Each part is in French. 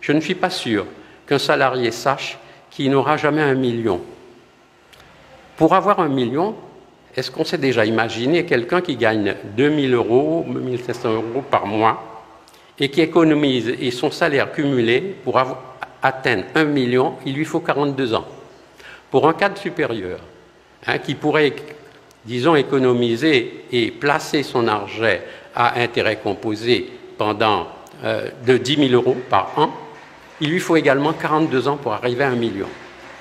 Je ne suis pas sûr qu'un salarié sache qu'il n'aura jamais 1 million. Pour avoir 1 million, est-ce qu'on s'est déjà imaginé quelqu'un qui gagne 2 000 euros, 1 500 euros par mois et qui économise, et son salaire cumulé pour atteindre 1 million, il lui faut 42 ans. Pour un cadre supérieur, qui pourrait, disons, économiser et placer son argent à intérêt composé pendant de 10 000 euros par an, il lui faut également 42 ans pour arriver à 1 million.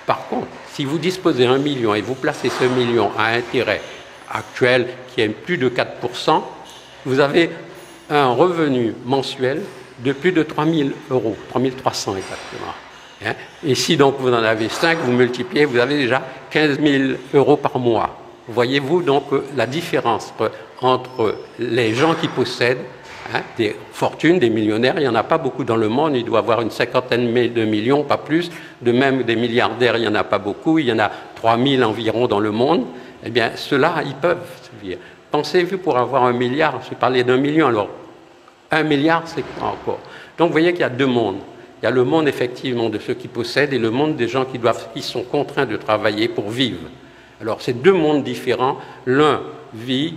Par contre, si vous disposez d'1 million et vous placez ce million à intérêt actuel qui est plus de 4%, vous avez un revenu mensuel de plus de 3 000 euros, 3 300 exactement. Et si donc vous en avez 5, vous multipliez, vous avez déjà 15 000 euros par mois. Voyez-vous donc la différence entre les gens qui possèdent des fortunes, des millionnaires, il n'y en a pas beaucoup dans le monde, il doit y avoir une cinquantaine de millions, pas plus. De même, des milliardaires, il n'y en a pas beaucoup, il y en a 3 000 environ dans le monde. Eh bien, ceux-là, ils peuvent se dire. Pensez-vous pour avoir 1 milliard, je parlais d'1 million, alors 1 milliard, c'est quoi encore? Donc, vous voyez qu'il y a deux mondes. Il y a le monde, effectivement, de ceux qui possèdent et le monde des gens qui sont contraints de travailler pour vivre. Alors, c'est deux mondes différents. L'un vit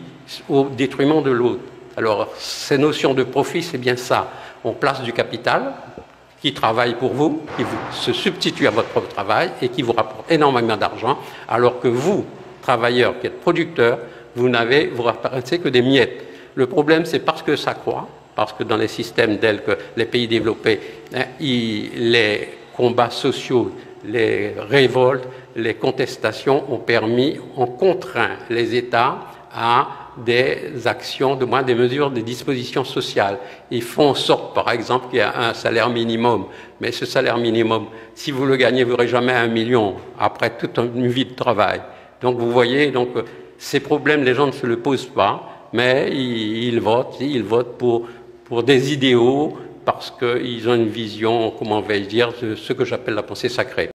au détriment de l'autre. Alors, ces notions de profit, c'est bien ça. On place du capital qui travaille pour vous, qui se substitue à votre propre travail et qui vous rapporte énormément d'argent, alors que vous, travailleurs qui êtes producteurs, vous rapportez que des miettes. Le problème, c'est parce que ça croît, parce que dans les systèmes tels que les pays développés, les combats sociaux, les révoltes, les contestations ont contraint les États à des actions, de moins des mesures, des dispositions sociales. Ils font en sorte, par exemple, qu'il y a un salaire minimum. Mais ce salaire minimum, si vous le gagnez, vous n'aurez jamais 1 million après toute une vie de travail. Donc vous voyez, donc, ces problèmes, les gens ne se le posent pas, mais ils votent pour des idéaux parce qu'ils ont une vision, comment vais-je dire, de ce que j'appelle la pensée sacrée.